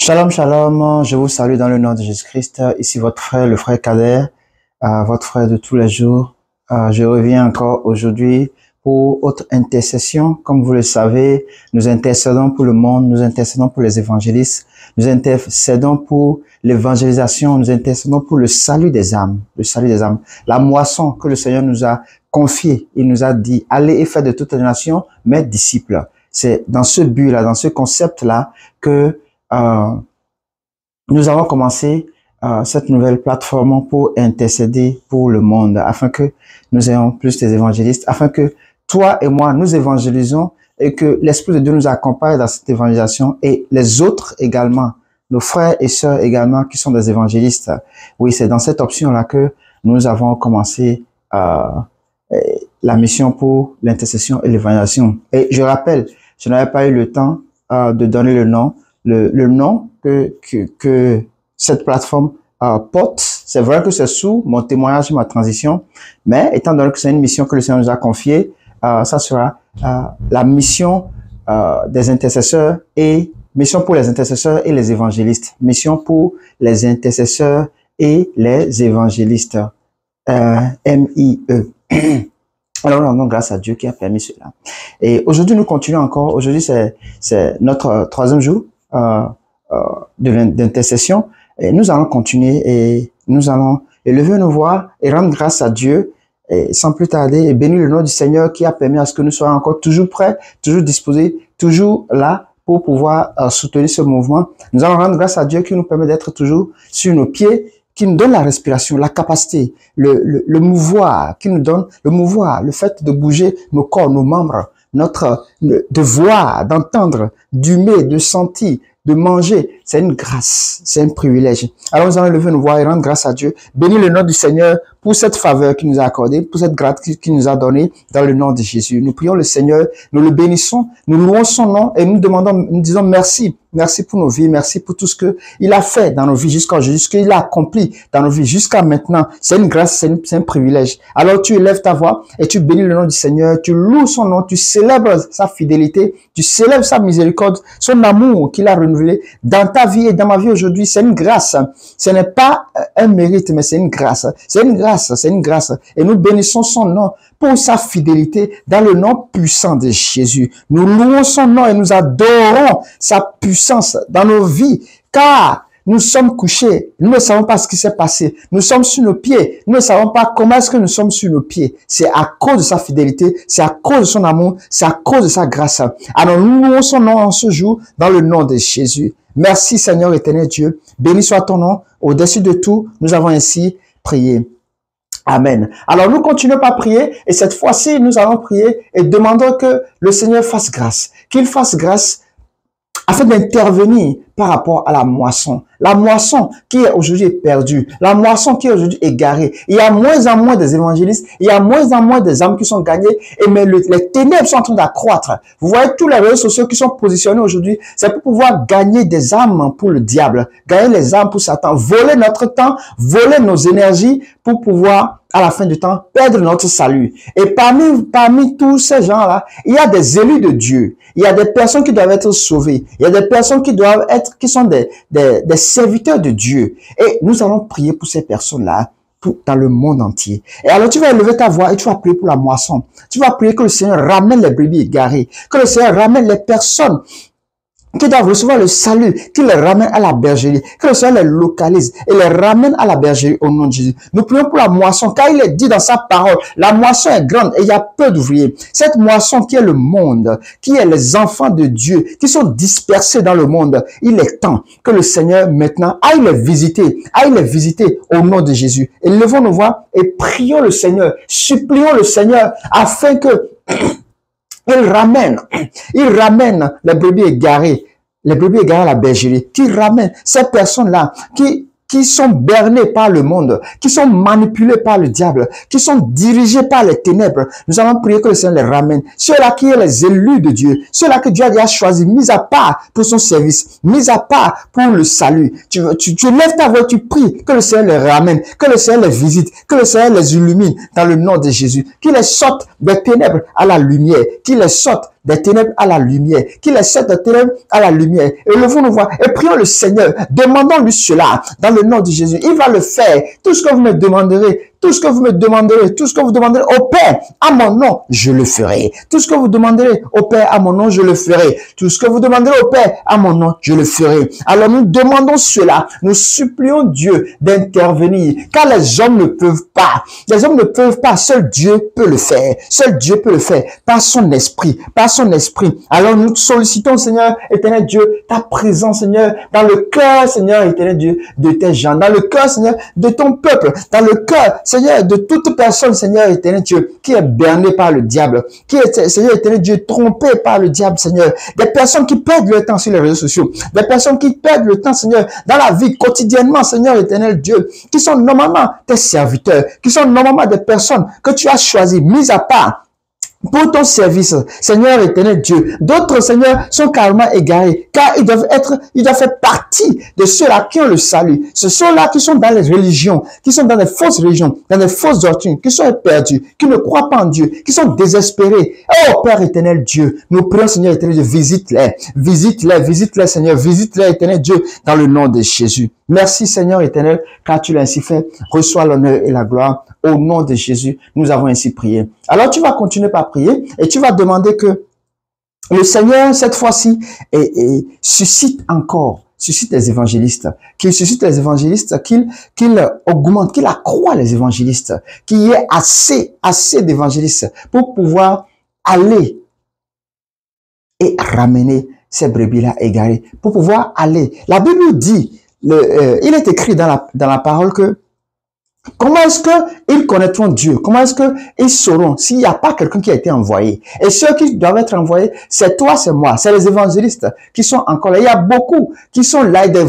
Shalom, shalom, je vous salue dans le nom de Jésus-Christ. Ici votre frère, le frère Kader, votre frère de tous les jours. Je reviens encore aujourd'hui pour autre intercession. Comme vous le savez, nous intercédons pour le monde, nous intercédons pour les évangélistes, nous intercédons pour l'évangélisation, nous intercédons pour le salut des âmes, le salut des âmes. La moisson que le Seigneur nous a confiée, il nous a dit, allez et faites de toutes les nations mes disciples. C'est dans ce but-là, dans ce concept-là que nous allons commencer cette nouvelle plateforme pour intercéder pour le monde, afin que nous ayons plus des évangélistes, afin que toi et moi, nous évangélisons et que l'Esprit de Dieu nous accompagne dans cette évangélisation et les autres également, nos frères et sœurs également qui sont des évangélistes. Oui, c'est dans cette option-là que nous avons commencé la mission pour l'intercession et l'évangélisation. Et je rappelle, je n'avais pas eu le temps de donner le nom. Le nom que cette plateforme porte, c'est vrai que c'est sous mon témoignage, ma transition, mais étant donné que c'est une mission que le Seigneur nous a confiée, ça sera la mission des intercesseurs et mission pour les intercesseurs et les évangélistes. Mission pour les intercesseurs et les évangélistes. M-I-E. Alors, nous rendons grâce à Dieu qui a permis cela. Et aujourd'hui, nous continuons encore. Aujourd'hui, c'est notre troisième jour d'intercession, et nous allons continuer et nous allons élever nos voix et rendre grâce à Dieu et sans plus tarder et bénir le nom du Seigneur qui a permis à ce que nous soyons encore toujours prêts, toujours disposés, toujours là pour pouvoir soutenir ce mouvement. Nous allons rendre grâce à Dieu qui nous permet d'être toujours sur nos pieds, qui nous donne la respiration, la capacité, le mouvoir, qui nous donne le mouvoir, le fait de bouger nos corps, nos membres, de voir, d'entendre, d'humer, de sentir, de manger, c'est une grâce, c'est un privilège. Alors nous allons lever nos voix et rendre grâce à Dieu, bénir le nom du Seigneur pour cette faveur qu'il nous a accordée, pour cette grâce qu'il nous a donnée dans le nom de Jésus. Nous prions le Seigneur, nous le bénissons, nous louons son nom et nous disons merci. Merci pour nos vies, merci pour tout ce que il a fait dans nos vies jusqu'à aujourd'hui, ce qu'il a accompli dans nos vies jusqu'à maintenant. C'est une grâce, c'est un privilège. Alors tu élèves ta voix et tu bénis le nom du Seigneur, tu loues son nom, tu célèbres sa fidélité, tu célèbres sa miséricorde, son amour qu'il a renouvelé dans ta vie et dans ma vie aujourd'hui. C'est une grâce. Ce n'est pas un mérite, mais c'est une grâce. C'est une grâce, c'est une grâce. Et nous bénissons son nom pour sa fidélité dans le nom puissant de Jésus. Nous louons son nom et nous adorons sa puissance dans nos vies, car nous sommes couchés, nous ne savons pas ce qui s'est passé, nous sommes sur nos pieds, nous ne savons pas comment est-ce que nous sommes sur nos pieds. C'est à cause de sa fidélité, c'est à cause de son amour, c'est à cause de sa grâce. Alors nous louons son nom en ce jour dans le nom de Jésus. Merci Seigneur éternel Dieu, béni soit ton nom, au-dessus de tout, nous avons ainsi prié. Amen. Alors, nous continuons par prier et cette fois-ci, nous allons prier et demandons que le Seigneur fasse grâce, qu'il fasse grâce afin d'intervenir par rapport à la moisson. La moisson qui est aujourd'hui perdue, la moisson qui est aujourd'hui égarée. Il y a moins en moins des évangélistes, il y a moins en moins des âmes qui sont gagnées, mais les ténèbres sont en train d'accroître. Vous voyez tous les réseaux sociaux qui sont positionnés aujourd'hui, c'est pour pouvoir gagner des âmes pour le diable, gagner les âmes pour Satan, voler notre temps, voler nos énergies pour pouvoir à la fin du temps, perdre notre salut. Et parmi tous ces gens-là, il y a des élus de Dieu. Il y a des personnes qui doivent être sauvées. Il y a des personnes qui sont des serviteurs de Dieu. Et nous allons prier pour ces personnes-là, dans le monde entier. Et alors tu vas élever ta voix et tu vas prier pour la moisson. Tu vas prier que le Seigneur ramène les brebis égarées, que le Seigneur ramène les personnes qui doivent recevoir le salut, qui les ramène à la bergerie, que le Seigneur les localise et les ramène à la bergerie au nom de Jésus. Nous prions pour la moisson, car il est dit dans sa parole, la moisson est grande et il y a peu d'ouvriers. Cette moisson qui est le monde, qui est les enfants de Dieu, qui sont dispersés dans le monde, il est temps que le Seigneur maintenant aille les visiter au nom de Jésus. Et levons nos voix et prions le Seigneur, supplions le Seigneur afin que il ramène les brebis égarées à la bergerie, qui ramène ces personnes-là qui sont bernés par le monde, qui sont manipulés par le diable, qui sont dirigés par les ténèbres. Nous allons prier que le Seigneur les ramène. Ceux-là qui sont les élus de Dieu, ceux-là que Dieu a déjà choisi, mis à part pour son service, mis à part pour le salut. Tu lèves ta voix, tu pries que le Seigneur les ramène, que le Seigneur les visite, que le Seigneur les illumine dans le nom de Jésus, qu'il les sorte des ténèbres à la lumière, qu'il les sorte des ténèbres à la lumière, qu'il les sorte des ténèbres à la lumière. Élevons nos voix et prions le Seigneur. Demandons-lui cela dans le nom de Jésus. Il va le faire. Tout ce que vous me demanderez, tout ce que vous me demanderez, tout ce que vous demanderez au Père, à mon nom, je le ferai. Tout ce que vous demanderez au Père, à mon nom, je le ferai. Tout ce que vous demanderez au Père, à mon nom, je le ferai. Alors nous demandons cela. Nous supplions Dieu d'intervenir, car les hommes ne peuvent pas. Les hommes ne peuvent pas. Seul Dieu peut le faire. Seul Dieu peut le faire. Par son esprit. Par son esprit. Alors nous sollicitons, Seigneur, éternel Dieu, ta présence, Seigneur, dans le cœur, Seigneur, éternel Dieu, de tes gens. Dans le cœur, Seigneur, de ton peuple. Dans le cœur, Seigneur, de toute personne, Seigneur, éternel Dieu, qui est berné par le diable. Qui est, Seigneur, éternel Dieu, trompé par le diable, Seigneur. Des personnes qui perdent le temps sur les réseaux sociaux. Des personnes qui perdent le temps, Seigneur, dans la vie quotidiennement, Seigneur, éternel Dieu, qui sont normalement tes serviteurs, qui sont normalement des personnes que tu as choisies, mises à part pour ton service, Seigneur éternel Dieu. D'autres, Seigneur, sont carrément égarés, car ils doivent faire partie de ceux-là qui ont le salut. Ce sont là qui sont dans les religions, qui sont dans les fausses religions, dans les fausses doctrines, qui sont perdus, qui ne croient pas en Dieu, qui sont désespérés. Oh, Père éternel Dieu, nous prions, Seigneur éternel Dieu, visite-les, visite-les, Seigneur, visite-les, éternel Dieu, dans le nom de Jésus. Merci, Seigneur éternel, car tu l'as ainsi fait. Reçois l'honneur et la gloire. Au nom de Jésus, nous avons ainsi prié. Alors, tu vas continuer par prier et tu vas demander que le Seigneur, cette fois-ci, suscite les évangélistes, qu'il suscite les évangélistes, qu'il augmente, qu'il accroît les évangélistes, qu'il y ait assez d'évangélistes pour pouvoir aller et ramener ces brebis-là égarées, pour pouvoir aller. La Bible dit, il est écrit dans la parole que comment est-ce qu'ils connaîtront Dieu? Comment est-ce qu'ils sauront s'il n'y a pas quelqu'un qui a été envoyé? Et ceux qui doivent être envoyés, c'est toi, c'est moi, c'est les évangélistes qui sont encore là. Il y a beaucoup qui sont là, des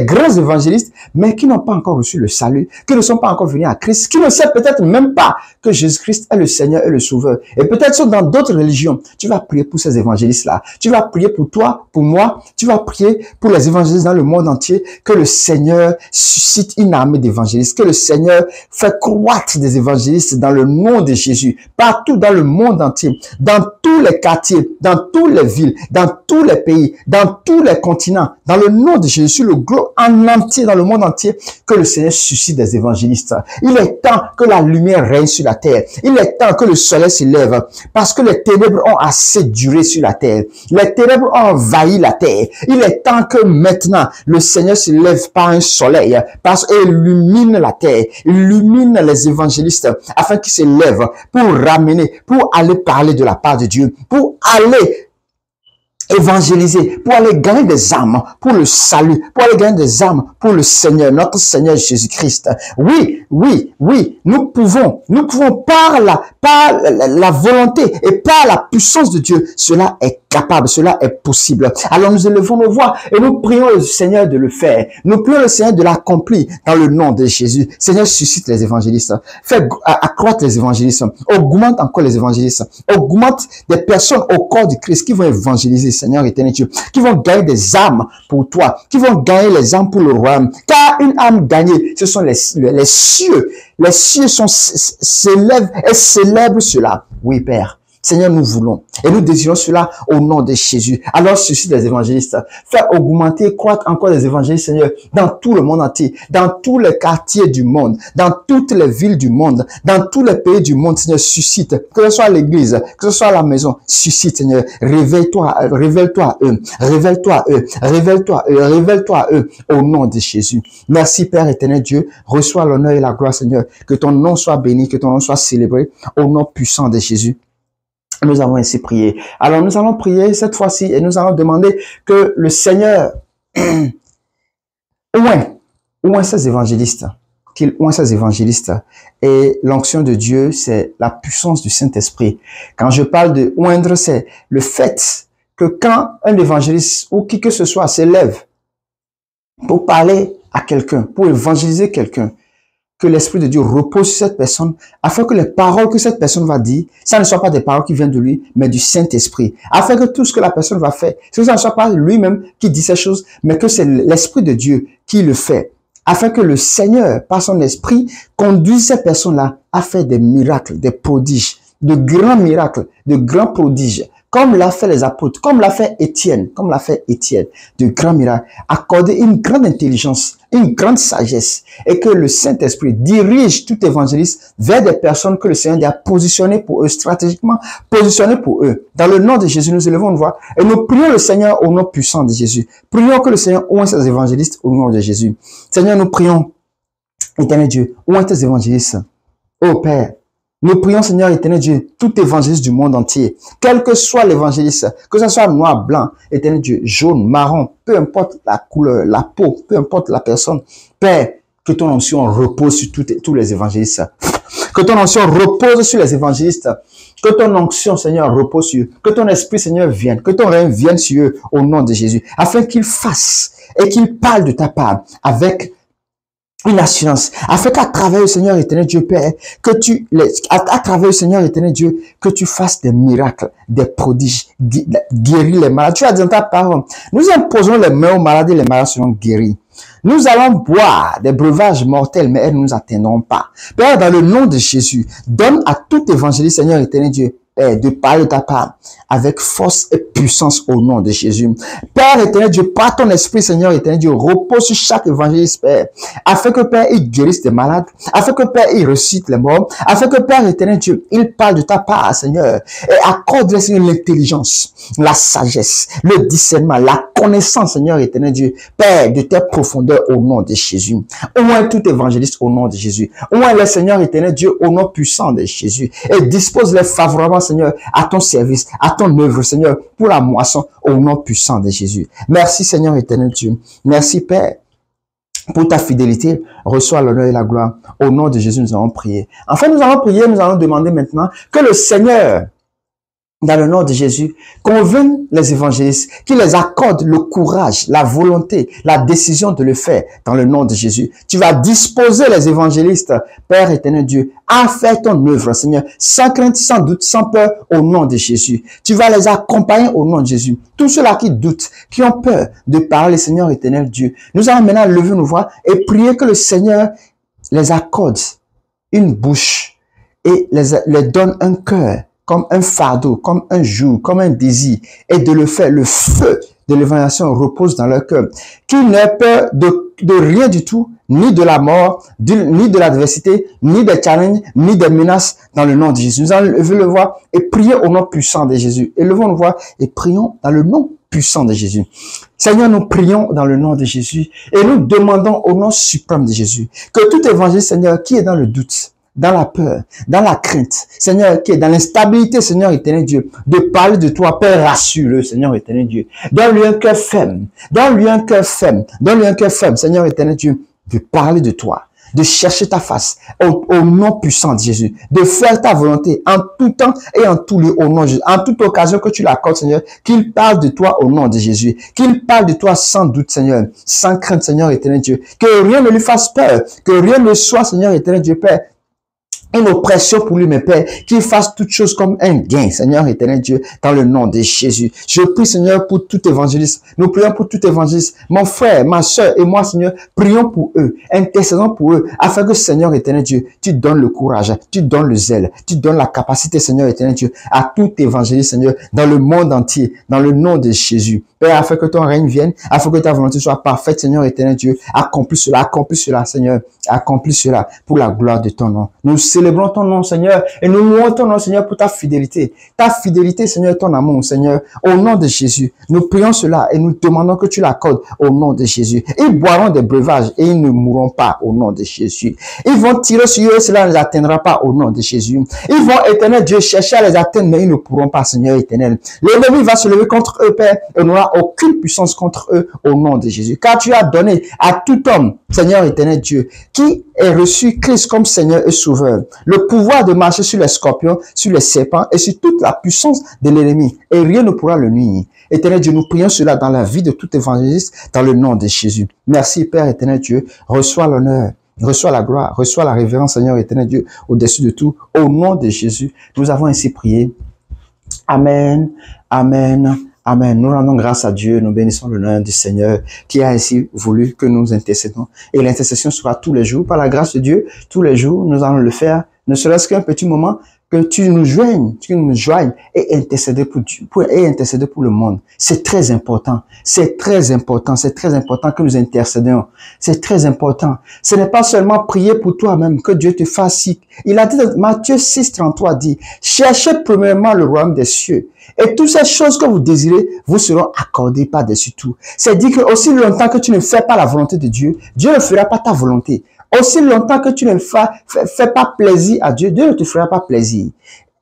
grands évangélistes, mais qui n'ont pas encore reçu le salut, qui ne sont pas encore venus à Christ, qui ne savent peut-être même pas que Jésus-Christ est le Seigneur et le Sauveur. Et peut-être sont dans d'autres religions. Tu vas prier pour ces évangélistes-là. Tu vas prier pour toi, pour moi. Tu vas prier pour les évangélistes dans le monde entier, que le Seigneur suscite une armée d'évangélistes, que le Seigneur fait croître des évangélistes dans le nom de Jésus, partout dans le monde entier, dans tous les quartiers, dans toutes les villes, dans tous les pays, dans tous les continents, dans le nom de Jésus, le globe en entier, dans le monde entier, que le Seigneur suscite des évangélistes. Il est temps que la lumière règne sur la terre. Il est temps que le soleil s'élève, parce que les ténèbres ont assez duré sur la terre. Les ténèbres ont envahi la terre. Il est temps que maintenant, le Seigneur se lève par un soleil, parce qu'il illumine la terre. Illumine les évangélistes afin qu'ils se lèvent pour ramener, pour aller parler de la part de Dieu, pour aller évangéliser, pour aller gagner des âmes pour le salut, pour aller gagner des âmes pour le Seigneur, notre Seigneur Jésus-Christ. Oui, nous pouvons par la volonté et par la puissance de Dieu, cela est capable, cela est possible. Alors nous élevons nos voix et nous prions le Seigneur de le faire. Nous prions le Seigneur de l'accomplir dans le nom de Jésus. Seigneur, suscite les évangélistes, fais accroître les évangélistes, augmente encore les évangélistes, augmente des personnes au corps du Christ qui vont évangéliser, Seigneur éternel Dieu, qui vont gagner des âmes pour toi, qui vont gagner les âmes pour le royaume. Car une âme gagnée, ce sont les cieux. Les cieux s'élèvent et célèbrent cela. Oui, Père. Seigneur, nous voulons et nous désirons cela au nom de Jésus. Alors, suscite des évangélistes. Fais augmenter, croître encore des évangélistes, Seigneur, dans tout le monde entier, dans tous les quartiers du monde, dans toutes les villes du monde, dans tous les pays du monde, Seigneur, suscite. Que ce soit l'église, que ce soit la maison, suscite, Seigneur. Révèle-toi à eux, révèle-toi à eux, révèle-toi à eux, révèle-toi à eux, au nom de Jésus. Merci, Père éternel Dieu. Reçois l'honneur et la gloire, Seigneur. Que ton nom soit béni, que ton nom soit célébré, au nom puissant de Jésus. Nous avons ainsi prié. Alors, nous allons prier cette fois-ci et nous allons demander que le Seigneur oint ces évangélistes, qu'il oint ces évangélistes. Et l'onction de Dieu, c'est la puissance du Saint-Esprit. Quand je parle de oindre, c'est le fait que quand un évangéliste ou qui que ce soit s'élève pour parler à quelqu'un, pour évangéliser quelqu'un, que l'Esprit de Dieu repose sur cette personne, afin que les paroles que cette personne va dire, ça ne soit pas des paroles qui viennent de lui, mais du Saint-Esprit. Afin que tout ce que la personne va faire, que ça ne soit pas lui-même qui dit ces choses, mais que c'est l'Esprit de Dieu qui le fait. Afin que le Seigneur, par son Esprit, conduise ces personnes-là à faire des miracles, des prodiges, de grands miracles, de grands prodiges, comme l'a fait les apôtres, comme l'a fait Étienne, de grands miracles. Accorder une grande intelligence, une grande sagesse, et que le Saint-Esprit dirige tout évangéliste vers des personnes que le Seigneur a positionnées pour eux, stratégiquement positionnées pour eux. Dans le nom de Jésus, nous élevons une voix et nous prions le Seigneur au nom puissant de Jésus. Prions que le Seigneur oint ces évangélistes au nom de Jésus. Seigneur, nous prions, éternel Dieu, oint tes évangélistes. Ô Père, nous prions, Seigneur éternel Dieu, tout évangéliste du monde entier, quel que soit l'évangéliste, que ce soit noir, blanc, éternel Dieu, jaune, marron, peu importe la couleur, la peau, peu importe la personne, Père, que ton onction repose sur tous les évangélistes. Que ton onction repose sur les évangélistes. Que ton onction, Seigneur, repose sur eux. Que ton esprit, Seigneur, vienne. Que ton règne vienne sur eux au nom de Jésus. Afin qu'ils fassent et qu'ils parlent de ta part avec une assurance, afin qu'à travers le Seigneur éternel Dieu Père, à travers le Seigneur éternel Dieu, que tu fasses des miracles, des prodiges, guérir les malades. Tu as dit dans ta parole, nous imposons les mains aux malades et les malades seront guéris. Nous allons boire des breuvages mortels, mais elles ne nous atteindront pas. Père, dans le nom de Jésus, donne à tout évangéliste, Seigneur éternel Dieu, de parler de ta part avec force et puissance au nom de Jésus. Père éternel Dieu, par ton esprit, Seigneur éternel Dieu, repose sur chaque évangéliste, Père, afin que Père, il guérisse des malades, afin que Père, il ressuscite les morts, afin que Père éternel Dieu, il parle de ta part, Seigneur, et accorde, Seigneur, l'intelligence, la sagesse, le discernement, la connaissance, Seigneur éternel Dieu, Père, de tes profondeurs au nom de Jésus. Au moins tout évangéliste au nom de Jésus. Au moins le Seigneur éternel Dieu au nom puissant de Jésus. Et dispose-les favorablement, Seigneur, à ton service, à ton œuvre, Seigneur, pour la moisson au nom puissant de Jésus. Merci, Seigneur éternel Dieu. Merci, Père, pour ta fidélité. Reçois l'honneur et la gloire. Au nom de Jésus, nous allons prier. Enfin, nous allons prier, nous allons demander maintenant que le Seigneur, dans le nom de Jésus, convainc les évangélistes, qu'il les accorde le courage, la volonté, la décision de le faire dans le nom de Jésus. Tu vas disposer les évangélistes, Père éternel Dieu, à faire ton œuvre, Seigneur, sans crainte, sans doute, sans peur, au nom de Jésus. Tu vas les accompagner au nom de Jésus. Tous ceux-là qui doutent, qui ont peur de parler, Seigneur éternel Dieu, nous allons maintenant lever nos voix et prier que le Seigneur les accorde une bouche et les donne un cœur, comme un fardeau, comme un joug, comme un désir, et de le faire. Le feu de l'évangélisation repose dans leur cœur. Qu'ils n'aient peur de rien du tout, ni de la mort, ni de l'adversité, ni des challenges, ni des menaces, dans le nom de Jésus. Nous allons lever le voix et prier au nom puissant de Jésus. Élevons le voix et prions dans le nom puissant de Jésus. Seigneur, nous prions dans le nom de Jésus et nous demandons au nom suprême de Jésus que tout évangile, Seigneur, qui est dans le doute, dans la peur, dans la crainte, Seigneur, qui est dans l'instabilité, Seigneur éternel Dieu, de parler de toi, Père, rassure-le, Seigneur éternel Dieu. Donne-lui un cœur ferme, donne-lui un cœur ferme, donne-lui un cœur ferme, Seigneur éternel Dieu, de parler de toi, de chercher ta face au nom puissant de Jésus, de faire ta volonté en tout temps et en tout lieu au nom de Jésus, en toute occasion que tu l'accordes, Seigneur, qu'il parle de toi au nom de Jésus, qu'il parle de toi sans doute, Seigneur, sans crainte, Seigneur éternel Dieu, que rien ne lui fasse peur, que rien ne soit, Seigneur éternel Dieu, Père, une oppression pour lui, mes pères, qu'il fasse toutes choses comme un gain, Seigneur éternel Dieu, dans le nom de Jésus. Je prie, Seigneur, pour tout évangéliste. Nous prions pour tout évangéliste. Mon frère, ma soeur et moi, Seigneur, prions pour eux, intercédons pour eux, afin que, Seigneur éternel Dieu, tu donnes le courage, tu donnes le zèle, tu donnes la capacité, Seigneur éternel Dieu, à tout évangéliste, Seigneur, dans le monde entier, dans le nom de Jésus. Père, afin que ton règne vienne, afin que ta volonté soit parfaite, Seigneur éternel Dieu, accomplis cela, Seigneur, accomplis cela pour la gloire de ton nom. Nous célébrons ton nom, Seigneur, et nous louons ton nom, Seigneur, pour ta fidélité, Seigneur, ton amour, Seigneur, au nom de Jésus. Nous prions cela et nous demandons que tu l'accordes au nom de Jésus. Ils boiront des breuvages et ils ne mourront pas au nom de Jésus. Ils vont tirer sur eux et cela ne les atteindra pas au nom de Jésus. Ils vont, éternel Dieu, chercher à les atteindre, mais ils ne pourront pas, Seigneur éternel. L'ennemi va se lever contre eux, Père, et on n'aura aucune puissance contre eux au nom de Jésus. Car tu as donné à tout homme, Seigneur éternel Dieu, qui ait reçu Christ comme Seigneur et Sauveur, le pouvoir de marcher sur les scorpions, sur les serpents et sur toute la puissance de l'ennemi. Et rien ne pourra le nuire. Éternel Dieu, nous prions cela dans la vie de tout évangéliste, dans le nom de Jésus. Merci Père éternel Dieu. Reçois l'honneur, reçois la gloire, reçois la révérence, Seigneur éternel Dieu, au-dessus de tout. Au nom de Jésus, nous avons ainsi prié. Amen, amen. Amen. Nous rendons grâce à Dieu, nous bénissons le nom du Seigneur qui a ainsi voulu que nous intercédons. Et l'intercession sera tous les jours, par la grâce de Dieu, tous les jours, nous allons le faire, ne serait-ce qu'un petit moment, que tu nous joignes et intercéder pour le monde. C'est très important. C'est très important. C'est très important que nous intercédions. C'est très important. Ce n'est pas seulement prier pour toi-même, que Dieu te fasse si. Il a dit, Matthieu 6,33 dit, cherchez premièrement le royaume des cieux. Et toutes ces choses que vous désirez vous seront accordées par-dessus tout. C'est dit que aussi longtemps que tu ne fais pas la volonté de Dieu, Dieu ne fera pas ta volonté. Aussi longtemps que tu ne fais pas plaisir à Dieu, Dieu ne te fera pas plaisir.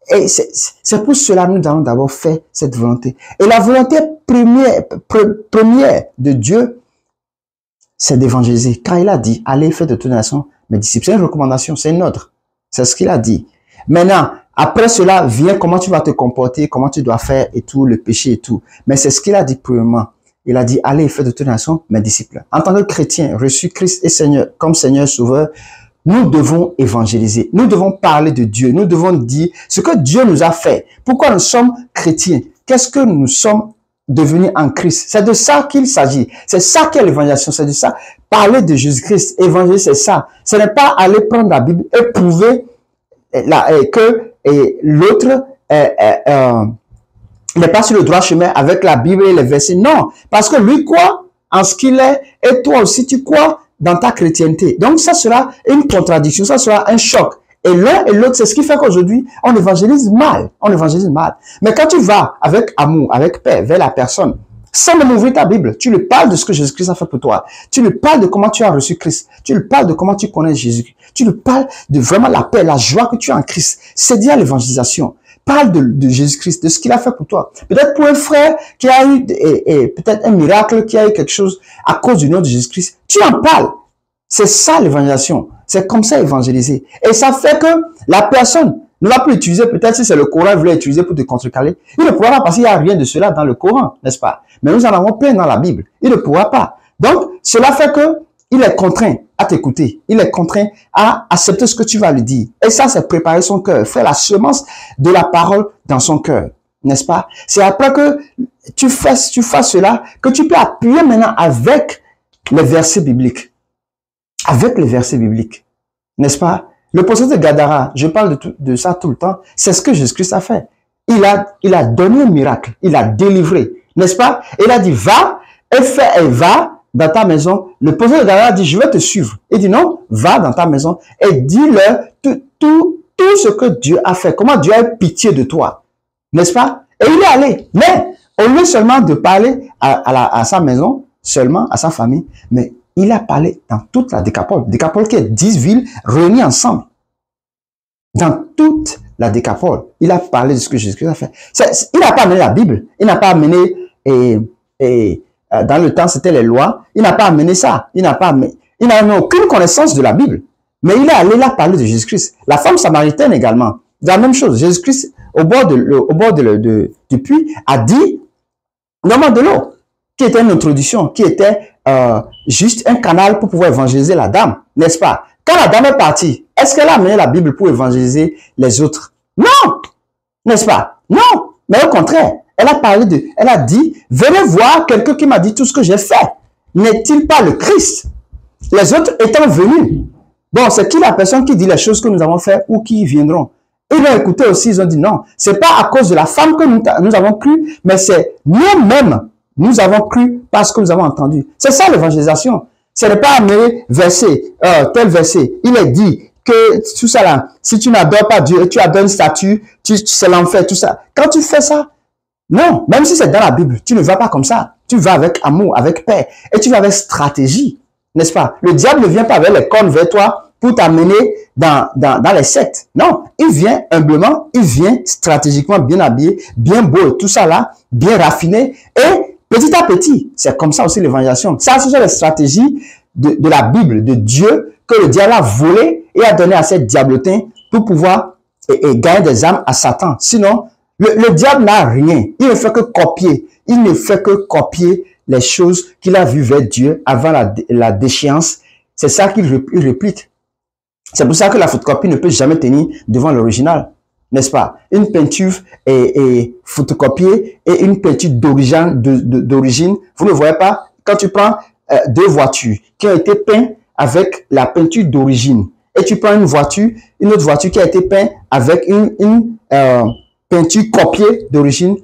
Et c'est pour cela que nous allons d'abord faire cette volonté. Et la volonté première de Dieu, c'est d'évangéliser. Quand il a dit, allez faire de toute nation mes disciples, c'est une recommandation, c'est une ordre. C'est ce qu'il a dit. Maintenant, après cela, vient comment tu vas te comporter, comment tu dois faire et tout, le péché et tout. Mais c'est ce qu'il a dit premièrement. Il a dit, allez faire de toute nation mes disciples. En tant que chrétien, reçu Christ et Seigneur, comme Seigneur Sauveur, nous devons évangéliser. Nous devons parler de Dieu. Nous devons dire ce que Dieu nous a fait. Pourquoi nous sommes chrétiens? Qu'est-ce que nous sommes devenus en Christ? C'est de ça qu'il s'agit. C'est ça qu'est l'évangélisation. C'est de ça. Parler de Jésus-Christ. Évangéliser, c'est ça. Ce n'est pas aller prendre la Bible et prouver que l'autre n'est pas sur le droit chemin avec la Bible et les versets. Non, parce que lui croit en ce qu'il est et toi aussi tu crois dans ta chrétienté. Donc ça sera une contradiction, ça sera un choc. Et l'un et l'autre, c'est ce qui fait qu'aujourd'hui, on évangélise mal. On évangélise mal. Mais quand tu vas avec amour, avec paix vers la personne, sans même ouvrir ta Bible, tu lui parles de ce que Jésus-Christ a fait pour toi. Tu lui parles de comment tu as reçu Christ. Tu lui parles de comment tu connais Jésus. Tu lui parles de vraiment la paix, la joie que tu as en Christ. C'est dire l'évangélisation. Parle de Jésus-Christ, de ce qu'il a fait pour toi. Peut-être pour un frère qui a eu peut-être un miracle, qui a eu quelque chose à cause du nom de Jésus-Christ. Tu en parles. C'est ça l'évangélisation. C'est comme ça évangéliser. Et ça fait que la personne ne va plus utiliser, peut-être si c'est le Coran, il voulait utiliser pour te contrecarrer. Il ne pourra pas parce qu'il n'y a rien de cela dans le Coran, n'est-ce pas? Mais nous en avons plein dans la Bible. Il ne pourra pas. Donc, cela fait que il est contraint à t'écouter. Il est contraint à accepter ce que tu vas lui dire. Et ça, c'est préparer son cœur, faire la semence de la parole dans son cœur, n'est-ce pas? C'est après que tu fasses cela que tu peux appuyer maintenant avec les versets bibliques. Avec les versets bibliques, n'est-ce pas? Le procès de Gadara, je parle de ça tout le temps, c'est ce que Jésus-Christ a fait. Il a donné un miracle, il a délivré, n'est-ce pas? Il a dit, va et va dans ta maison. Le prophète de Gadara dit, je vais te suivre. Il dit, non, va dans ta maison et dis-leur tout ce que Dieu a fait, comment Dieu a eu pitié de toi, n'est-ce pas? Et il est allé, mais au lieu seulement de parler à sa maison, seulement à sa famille, mais il a parlé dans toute la Décapole. Décapole qui est 10 villes réunies ensemble. Dans toute la Décapole, il a parlé de ce que Jésus a fait. Il n'a pas amené la Bible. Il n'a pas amené, dans le temps, c'était les lois. Il n'a pas amené ça. Il n'a aucune connaissance de la Bible. Mais il est allé là parler de Jésus-Christ. La femme samaritaine également. La même chose. Jésus-Christ, au bord du puits, a dit, donne-moi de l'eau. Qui était une introduction, qui était juste un canal pour pouvoir évangéliser la dame, n'est-ce pas? Quand la dame est partie, est-ce qu'elle a amené la Bible pour évangéliser les autres? Non! N'est-ce pas? Non! Mais au contraire, elle a dit, venez voir quelqu'un qui m'a dit tout ce que j'ai fait. N'est-il pas le Christ? Les autres étant venus. Bon, c'est qui la personne qui dit les choses que nous avons fait ou qui viendront? Ils l'ont écouté aussi, ils ont dit non. C'est pas à cause de la femme que nous avons cru, mais c'est nous-mêmes. Nous avons cru parce que nous avons entendu. C'est ça l'évangélisation. Ce n'est pas amener tel verset. Il est dit que tout ça là, si tu n'adores pas Dieu et tu adores une statue, c'est l'enfer, tout ça. Quand tu fais ça, non, même si c'est dans la Bible, tu ne vas pas comme ça. Tu vas avec amour, avec paix et tu vas avec stratégie, n'est-ce pas? Le diable ne vient pas avec les cornes vers toi pour t'amener dans les sectes. Non, il vient humblement, il vient stratégiquement bien habillé, bien beau et tout ça là, bien raffiné et petit à petit, c'est comme ça aussi l'évangélisation. Ça, ce sont les stratégies de la Bible, de Dieu, que le diable a volé et a donné à ces diablotins pour pouvoir gagner des âmes à Satan. Sinon, le diable n'a rien. Il ne fait que copier. Il ne fait que copier les choses qu'il a vues vers Dieu avant la déchéance. C'est ça qu'il réplique. C'est pour ça que la photocopie ne peut jamais tenir devant l'original. N'est-ce pas? Une peinture est photocopiée et une peinture d'origine, vous ne voyez pas? Quand tu prends deux voitures qui ont été peintes avec la peinture d'origine et tu prends une autre voiture qui a été peinte avec une peinture copiée d'origine.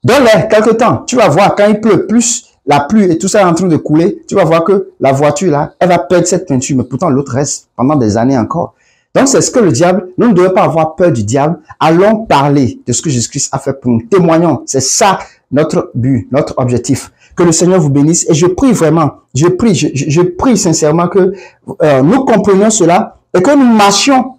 Donne-les quelque temps, tu vas voir quand il pleut plus, la pluie et tout ça est en train de couler, tu vas voir que la voiture là, elle va perdre cette peinture, mais pourtant l'autre reste pendant des années encore. Donc c'est ce que le diable, nous ne devons pas avoir peur du diable, allons parler de ce que Jésus-Christ a fait pour nous, témoignons, c'est ça notre but, notre objectif. Que le Seigneur vous bénisse et je prie vraiment, je prie sincèrement que nous comprenions cela et que nous marchions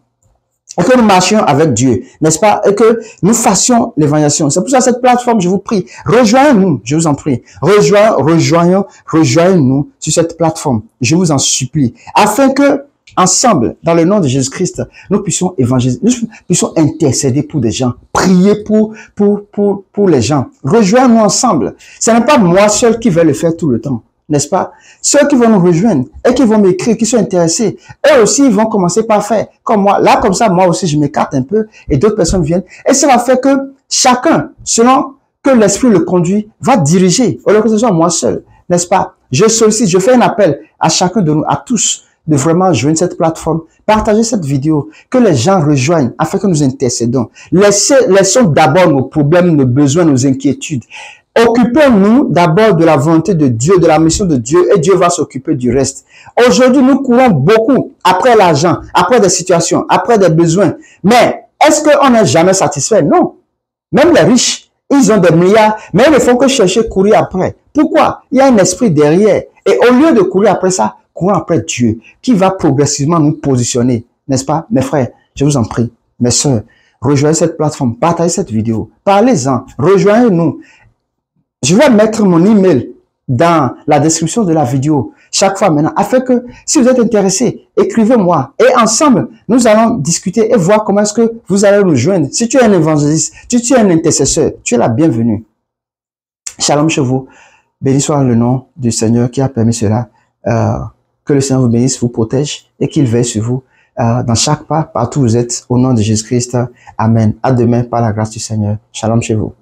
avec Dieu, n'est-ce pas? Et que nous fassions l'évangélisation. C'est pour ça cette plateforme, je vous prie, rejoignez-nous, je vous en prie. Rejoignez-nous sur cette plateforme, je vous en supplie, afin que, ensemble, dans le nom de Jésus-Christ, nous puissions évangéliser, nous puissions intercéder pour des gens, prier pour les gens. Rejoignez-nous ensemble. Ce n'est pas moi seul qui vais le faire tout le temps, n'est-ce pas? Ceux qui vont nous rejoindre et qui vont m'écrire, qui sont intéressés, eux aussi, ils vont commencer par faire comme moi. Là, comme ça, moi aussi, je m'écarte un peu et d'autres personnes viennent. Et ça va faire que chacun, selon que l'Esprit le conduit, va diriger, au lieu que ce soit moi seul, n'est-ce pas? Je sollicite, je fais un appel à chacun de nous, à tous, de vraiment joindre cette plateforme, partager cette vidéo, que les gens rejoignent afin que nous intercédons. Laissons d'abord nos problèmes, nos besoins, nos inquiétudes. Occupons-nous d'abord de la volonté de Dieu, de la mission de Dieu, et Dieu va s'occuper du reste. Aujourd'hui, nous courons beaucoup après l'argent, après des situations, après des besoins. Mais est-ce qu'on n'est jamais satisfait? Non. Même les riches, ils ont des milliards, mais ils ne font que chercher, courir après. Pourquoi? Il y a un esprit derrière. Et au lieu de courir après ça, courons après Dieu, qui va progressivement nous positionner. N'est-ce pas? Mes frères, je vous en prie, mes sœurs, rejoignez cette plateforme, partagez cette vidéo, parlez-en, rejoignez-nous. Je vais mettre mon email dans la description de la vidéo chaque fois maintenant, afin que si vous êtes intéressé, écrivez-moi et ensemble, nous allons discuter et voir comment est-ce que vous allez nous joindre. Si tu es un évangéliste, si tu es un intercesseur, tu es la bienvenue. Shalom chez vous. Béni soit le nom du Seigneur qui a permis cela. Que le Seigneur vous bénisse, vous protège et qu'il veille sur vous dans chaque pas, partout où vous êtes, au nom de Jésus-Christ. Amen. À demain par la grâce du Seigneur. Shalom chez vous.